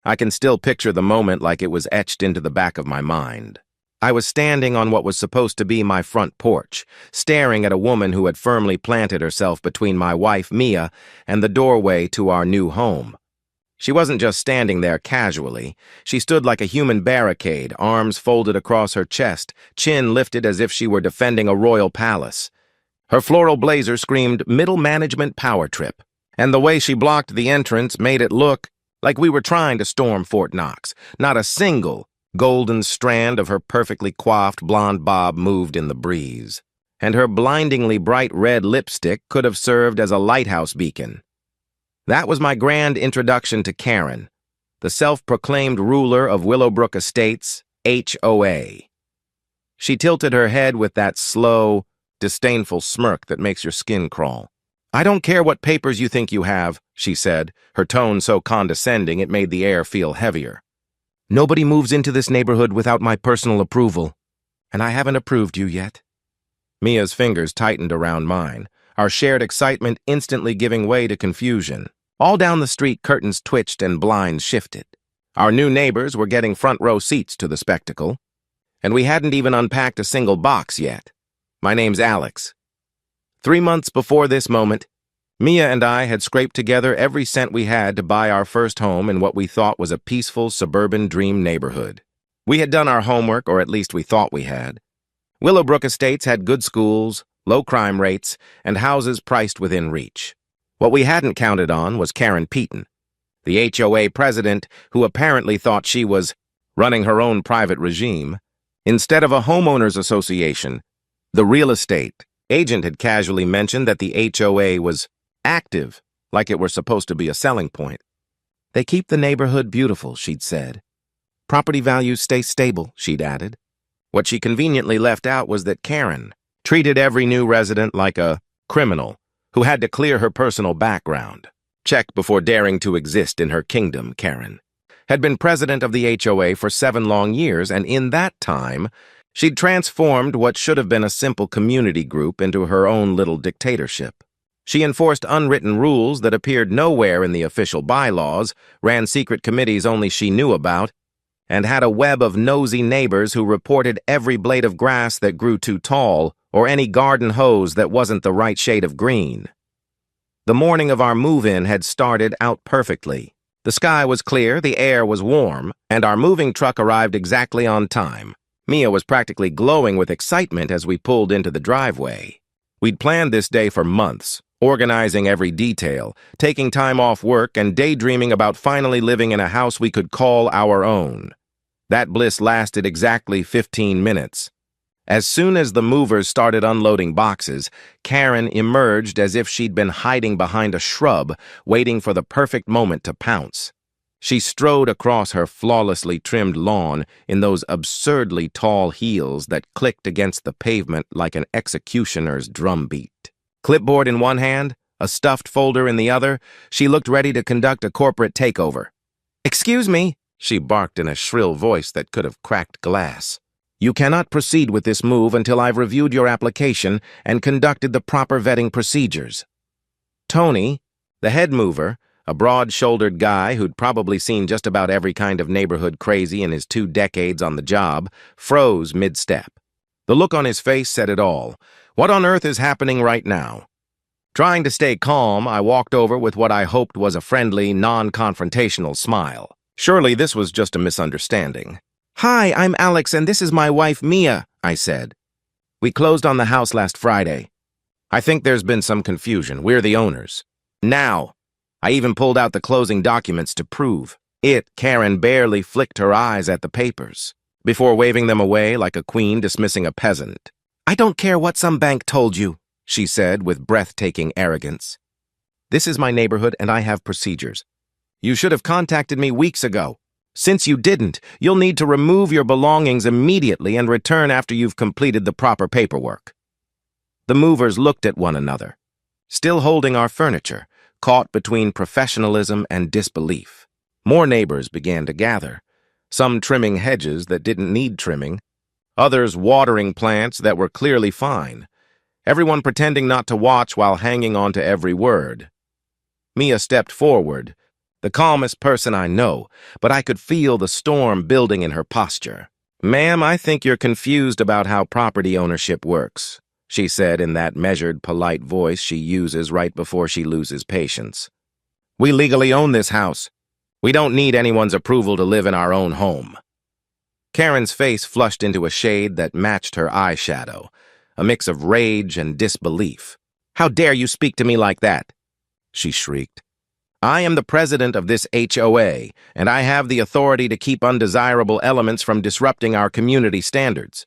I can still picture the moment like it was etched into the back of my mind. I was standing on what was supposed to be my front porch, staring at a woman who had firmly planted herself between my wife, Mia, and the doorway to our new home. She wasn't just standing there casually. She stood like a human barricade, arms folded across her chest, chin lifted as if she were defending a royal palace. Her floral blazer screamed middle management power trip, and the way she blocked the entrance made it look like we were trying to storm Fort Knox. Not a single golden strand of her perfectly coiffed blonde bob moved in the breeze, and her blindingly bright red lipstick could have served as a lighthouse beacon. That was my grand introduction to Karen, the self-proclaimed ruler of Willowbrook Estates, HOA. She tilted her head with that slow, disdainful smirk that makes your skin crawl. "I don't care what papers you think you have," she said, her tone so condescending it made the air feel heavier. "Nobody moves into this neighborhood without my personal approval, and I haven't approved you yet." Mia's fingers tightened around mine, our shared excitement instantly giving way to confusion. All down the street, curtains twitched and blinds shifted. Our new neighbors were getting front-row seats to the spectacle, and we hadn't even unpacked a single box yet. My name's Alex. 3 months before this moment, Mia and I had scraped together every cent we had to buy our first home in what we thought was a peaceful suburban dream neighborhood. We had done our homework, or at least we thought we had. Willowbrook Estates had good schools, low crime rates, and houses priced within reach. What we hadn't counted on was Karen Peaton, the HOA president who apparently thought she was running her own private regime. Instead of a homeowners association, the real estate agent had casually mentioned that the HOA was active, like it were supposed to be a selling point. "They keep the neighborhood beautiful," she'd said. "Property values stay stable," she'd added. What she conveniently left out was that Karen treated every new resident like a criminal who had to clear her personal background. Check before daring to exist in her kingdom. Karen had been president of the HOA for 7 long years, and in that time, she'd transformed what should have been a simple community group into her own little dictatorship. She enforced unwritten rules that appeared nowhere in the official bylaws, ran secret committees only she knew about, and had a web of nosy neighbors who reported every blade of grass that grew too tall or any garden hose that wasn't the right shade of green. The morning of our move-in had started out perfectly. The sky was clear, the air was warm, and our moving truck arrived exactly on time. Mia was practically glowing with excitement as we pulled into the driveway. We'd planned this day for months, organizing every detail, taking time off work, and daydreaming about finally living in a house we could call our own. That bliss lasted exactly 15 minutes. As soon as the movers started unloading boxes, Karen emerged as if she'd been hiding behind a shrub, waiting for the perfect moment to pounce. She strode across her flawlessly trimmed lawn in those absurdly tall heels that clicked against the pavement like an executioner's drumbeat. Clipboard in one hand, a stuffed folder in the other, she looked ready to conduct a corporate takeover. "Excuse me," she barked in a shrill voice that could have cracked glass. "You cannot proceed with this move until I've reviewed your application and conducted the proper vetting procedures." Tony, the head mover, a broad-shouldered guy who'd probably seen just about every kind of neighborhood crazy in his 2 decades on the job, froze mid-step. The look on his face said it all. What on earth is happening right now? Trying to stay calm, I walked over with what I hoped was a friendly, non-confrontational smile. Surely this was just a misunderstanding. "Hi, I'm Alex, and this is my wife, Mia," I said. "We closed on the house last Friday. I think there's been some confusion. We're the owners." "Now." I even pulled out the closing documents to prove it. Karen barely flicked her eyes at the papers before waving them away like a queen dismissing a peasant. "I don't care what some bank told you," she said with breathtaking arrogance. "This is my neighborhood, and I have procedures. You should have contacted me weeks ago. Since you didn't, you'll need to remove your belongings immediately and return after you've completed the proper paperwork." The movers looked at one another, still holding our furniture, caught between professionalism and disbelief. More neighbors began to gather, some trimming hedges that didn't need trimming, others watering plants that were clearly fine, everyone pretending not to watch while hanging on to every word. Mia stepped forward, the calmest person I know, but I could feel the storm building in her posture. "Ma'am, I think you're confused about how property ownership works," she said in that measured, polite voice she uses right before she loses patience. "We legally own this house. We don't need anyone's approval to live in our own home." Karen's face flushed into a shade that matched her eyeshadow, a mix of rage and disbelief. "How dare you speak to me like that?" she shrieked. "I am the president of this HOA, and I have the authority to keep undesirable elements from disrupting our community standards.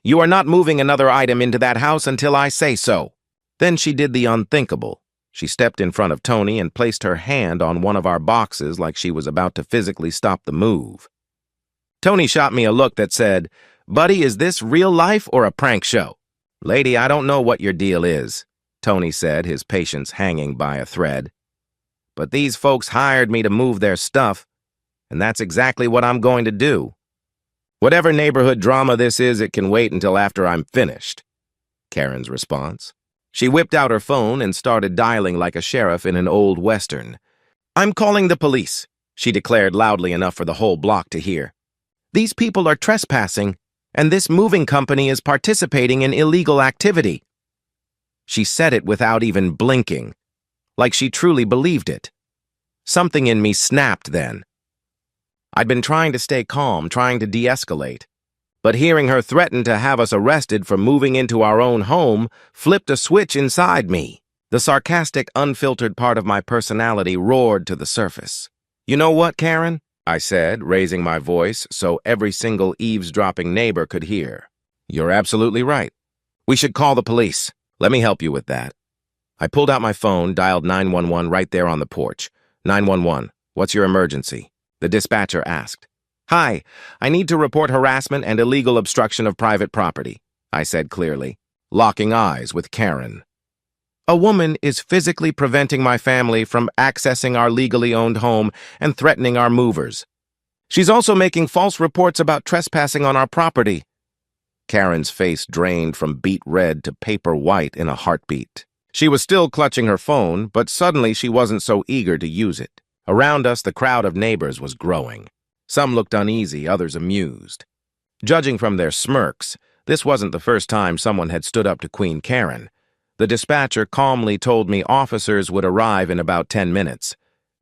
You are not moving another item into that house until I say so." Then she did the unthinkable. She stepped in front of Tony and placed her hand on one of our boxes like she was about to physically stop the move. Tony shot me a look that said, "Buddy, is this real life or a prank show?" "Lady, I don't know what your deal is," Tony said, his patience hanging by a thread. "But these folks hired me to move their stuff, and that's exactly what I'm going to do. Whatever neighborhood drama this is, it can wait until after I'm finished." Karen's response. She whipped out her phone and started dialing like a sheriff in an old western. "I'm calling the police," she declared loudly enough for the whole block to hear. "These people are trespassing, and this moving company is participating in illegal activity." She said it without even blinking, like she truly believed it. Something in me snapped then. I'd been trying to stay calm, trying to de-escalate, but hearing her threaten to have us arrested for moving into our own home flipped a switch inside me. The sarcastic, unfiltered part of my personality roared to the surface. "You know what, Karen?" I said, raising my voice so every single eavesdropping neighbor could hear. "You're absolutely right. We should call the police. Let me help you with that." I pulled out my phone, dialed 911 right there on the porch. 911, what's your emergency?" The dispatcher asked. "Hi, I need to report harassment and illegal obstruction of private property," I said clearly, locking eyes with Karen. "A woman is physically preventing my family from accessing our legally owned home and threatening our movers. She's also making false reports about trespassing on our property." Karen's face drained from beet red to paper white in a heartbeat. She was still clutching her phone, but suddenly she wasn't so eager to use it. Around us, the crowd of neighbors was growing. Some looked uneasy, others amused. Judging from their smirks, this wasn't the first time someone had stood up to Queen Karen. The dispatcher calmly told me officers would arrive in about 10 minutes.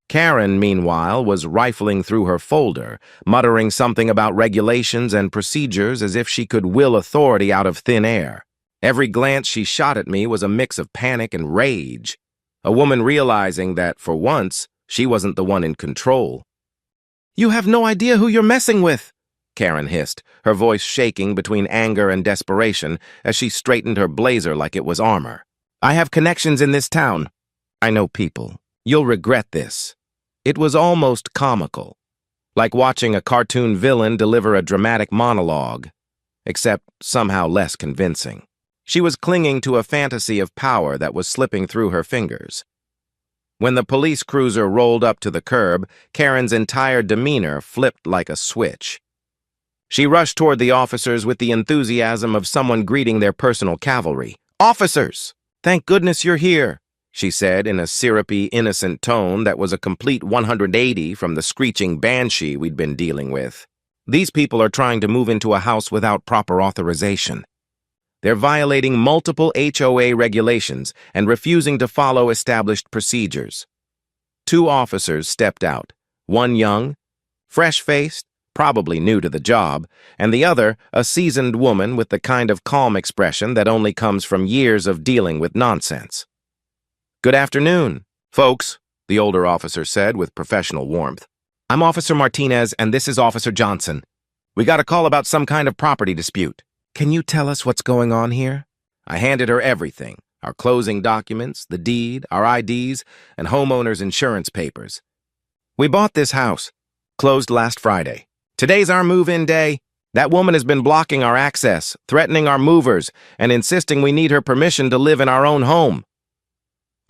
Karen, meanwhile, was rifling through her folder, muttering something about regulations and procedures as if she could will authority out of thin air. Every glance she shot at me was a mix of panic and rage, a woman realizing that, for once, she wasn't the one in control. "You have no idea who you're messing with," Karen hissed, her voice shaking between anger and desperation as she straightened her blazer like it was armor. "I have connections in this town. I know people. You'll regret this." It was almost comical, like watching a cartoon villain deliver a dramatic monologue, except somehow less convincing. She was clinging to a fantasy of power that was slipping through her fingers. When the police cruiser rolled up to the curb, Karen's entire demeanor flipped like a switch. She rushed toward the officers with the enthusiasm of someone greeting their personal cavalry. "Officers! Thank goodness you're here," she said in a syrupy, innocent tone that was a complete 180 from the screeching banshee we'd been dealing with. "These people are trying to move into a house without proper authorization. They're violating multiple HOA regulations and refusing to follow established procedures." 2 officers stepped out, one young, fresh-faced, probably new to the job, and the other a seasoned woman with the kind of calm expression that only comes from years of dealing with nonsense. "Good afternoon, folks," the older officer said with professional warmth. "I'm Officer Martinez, and this is Officer Johnson. We got a call about some kind of property dispute. Can you tell us what's going on here?" I handed her everything, our closing documents, the deed, our IDs, and homeowner's insurance papers. "We bought this house, closed last Friday. Today's our move-in day. That woman has been blocking our access, threatening our movers, and insisting we need her permission to live in our own home."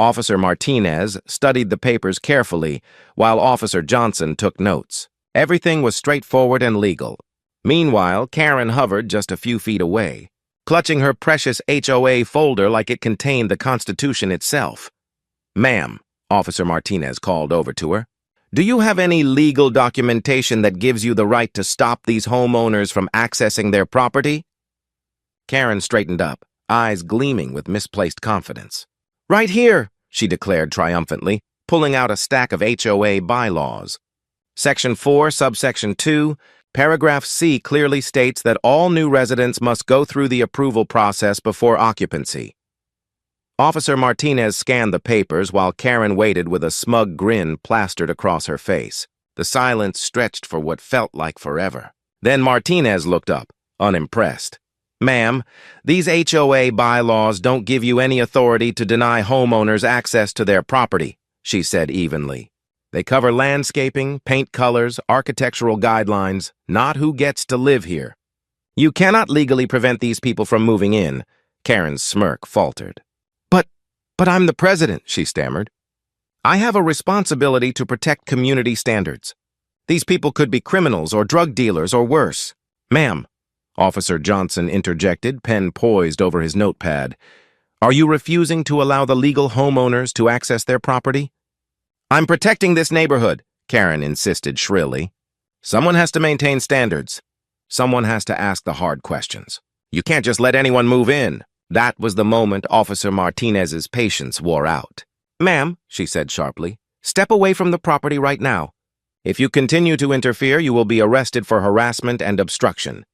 Officer Martinez studied the papers carefully, while Officer Johnson took notes. Everything was straightforward and legal. Meanwhile, Karen hovered just a few feet away, clutching her precious HOA folder like it contained the Constitution itself. "Ma'am," Officer Martinez called over to her, Do you have any legal documentation that gives you the right to stop these homeowners from accessing their property? Karen straightened up, eyes gleaming with misplaced confidence. Right here, she declared triumphantly, pulling out a stack of HOA bylaws. Section 4, subsection 2, paragraph C clearly states that all new residents must go through the approval process before occupancy. Officer Martinez scanned the papers while Karen waited with a smug grin plastered across her face. The silence stretched for what felt like forever. Then Martinez looked up, unimpressed. Ma'am, these HOA bylaws don't give you any authority to deny homeowners access to their property, she said evenly. They cover landscaping, paint colors, architectural guidelines, not who gets to live here. You cannot legally prevent these people from moving in, Karen's smirk faltered. But I'm the president, she stammered. I have a responsibility to protect community standards. These people could be criminals or drug dealers or worse. Ma'am, Officer Johnson interjected, pen poised over his notepad. Are you refusing to allow the legal homeowners to access their property? I'm protecting this neighborhood, Karen insisted shrilly. Someone has to maintain standards. Someone has to ask the hard questions. You can't just let anyone move in. That was the moment Officer Martinez's patience wore out. Ma'am, she said sharply, step away from the property right now. If you continue to interfere, you will be arrested for harassment and obstruction.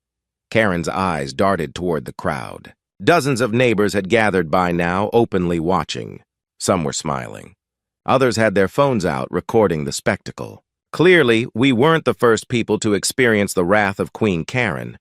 Karen's eyes darted toward the crowd. Dozens of neighbors had gathered by now, openly watching. Some were smiling. Others had their phones out, recording the spectacle. Clearly, we weren't the first people to experience the wrath of Queen Karen.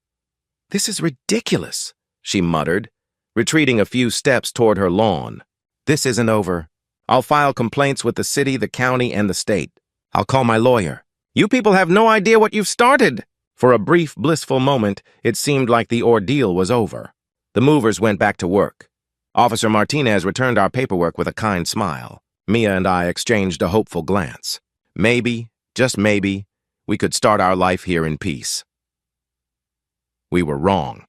This is ridiculous, she muttered, retreating a few steps toward her lawn. This isn't over. I'll file complaints with the city, the county, and the state. I'll call my lawyer. You people have no idea what you've started. For a brief, blissful moment, it seemed like the ordeal was over. The movers went back to work. Officer Martinez returned our paperwork with a kind smile. Mia and I exchanged a hopeful glance. Maybe, just maybe, we could start our life here in peace. We were wrong.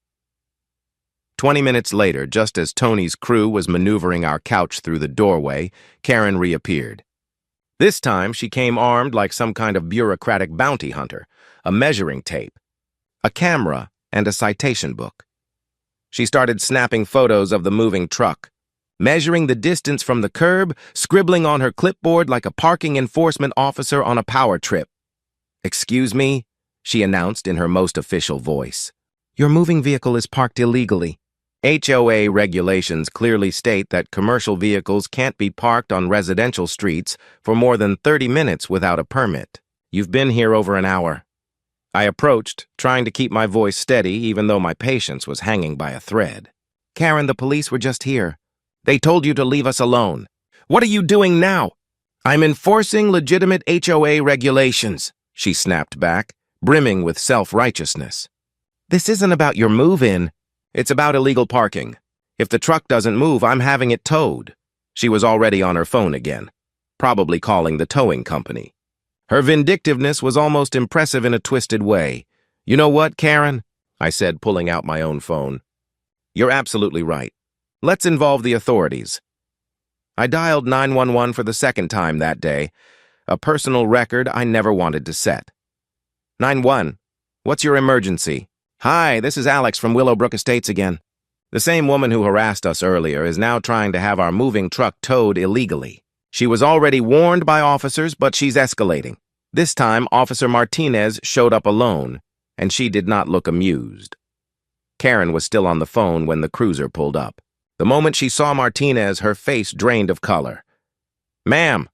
20 minutes later, just as Tony's crew was maneuvering our couch through the doorway, Karen reappeared. This time, she came armed like some kind of bureaucratic bounty hunter, a measuring tape, a camera, and a citation book. She started snapping photos of the moving truck, measuring the distance from the curb, scribbling on her clipboard like a parking enforcement officer on a power trip. Excuse me, she announced in her most official voice. Your moving vehicle is parked illegally. HOA regulations clearly state that commercial vehicles can't be parked on residential streets for more than 30 minutes without a permit. You've been here over an hour. I approached, trying to keep my voice steady even though my patience was hanging by a thread. Karen, the police were just here. They told you to leave us alone. What are you doing now? I'm enforcing legitimate HOA regulations, she snapped back, brimming with self-righteousness. This isn't about your move-in. It's about illegal parking. If the truck doesn't move, I'm having it towed. She was already on her phone again, probably calling the towing company. Her vindictiveness was almost impressive in a twisted way. You know what, Karen? I said, pulling out my own phone. You're absolutely right. Let's involve the authorities. I dialed 911 for the second time that day, a personal record I never wanted to set. 911, what's your emergency? Hi, this is Alex from Willowbrook Estates again. The same woman who harassed us earlier is now trying to have our moving truck towed illegally. She was already warned by officers, but she's escalating. This time, Officer Martinez showed up alone, and she did not look amused. Karen was still on the phone when the cruiser pulled up. The moment she saw Martinez, her face drained of color. Ma'am,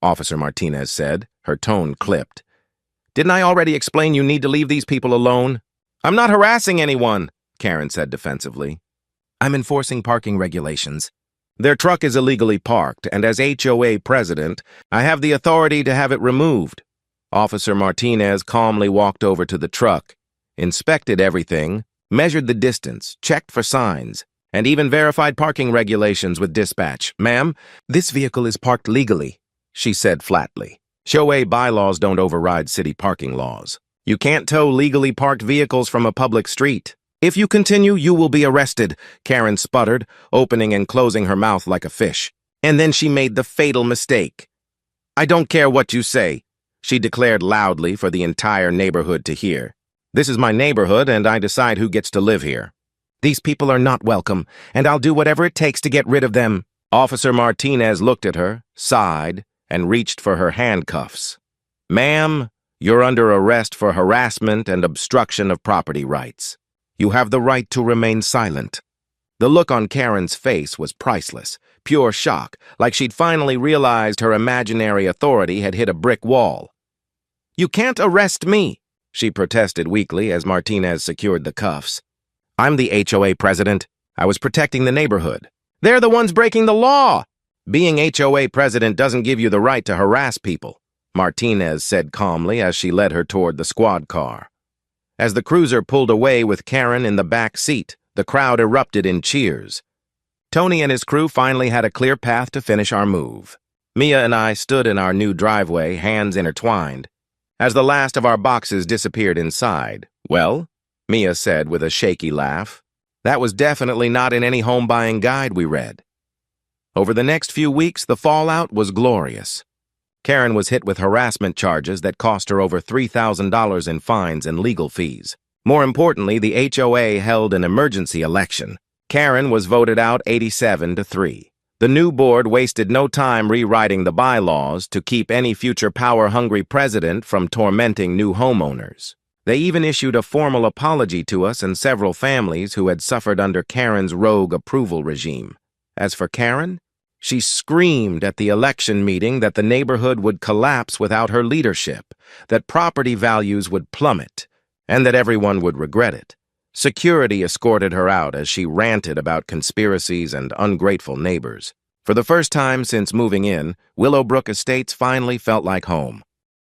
Officer Martinez said, her tone clipped. Didn't I already explain you need to leave these people alone? I'm not harassing anyone, Karen said defensively. I'm enforcing parking regulations. Their truck is illegally parked, and as HOA president, I have the authority to have it removed. Officer Martinez calmly walked over to the truck, inspected everything, measured the distance, checked for signs, and even verified parking regulations with dispatch. Ma'am, this vehicle is parked legally, she said flatly. HOA bylaws don't override city parking laws. You can't tow legally parked vehicles from a public street. If you continue, you will be arrested, Karen sputtered, opening and closing her mouth like a fish. And then she made the fatal mistake. I don't care what you say. she declared loudly for the entire neighborhood to hear. "This is my neighborhood, and I decide who gets to live here. These people are not welcome, and I'll do whatever it takes to get rid of them." Officer Martinez looked at her, sighed, and reached for her handcuffs. "Ma'am, you're under arrest for harassment and obstruction of property rights. You have the right to remain silent." The look on Karen's face was priceless, pure shock, like she'd finally realized her imaginary authority had hit a brick wall. "You can't arrest me," she protested weakly as Martinez secured the cuffs. "I'm the HOA president. I was protecting the neighborhood." "They're the ones breaking the law." "Being HOA president doesn't give you the right to harass people," Martinez said calmly as she led her toward the squad car. As the cruiser pulled away with Karen in the back seat, the crowd erupted in cheers. Tony and his crew finally had a clear path to finish our move. Mia and I stood in our new driveway, hands intertwined, as the last of our boxes disappeared inside. "Well," Mia said with a shaky laugh, "that was definitely not in any home-buying guide we read." Over the next few weeks, the fallout was glorious. Karen was hit with harassment charges that cost her over $3,000 in fines and legal fees. More importantly, the HOA held an emergency election. Karen was voted out 87-3. The new board wasted no time rewriting the bylaws to keep any future power-hungry president from tormenting new homeowners. They even issued a formal apology to us and several families who had suffered under Karen's rogue approval regime. As for Karen, she screamed at the election meeting that the neighborhood would collapse without her leadership, that property values would plummet, and that everyone would regret it. Security escorted her out as she ranted about conspiracies and ungrateful neighbors. For the first time since moving in, Willowbrook Estates finally felt like home.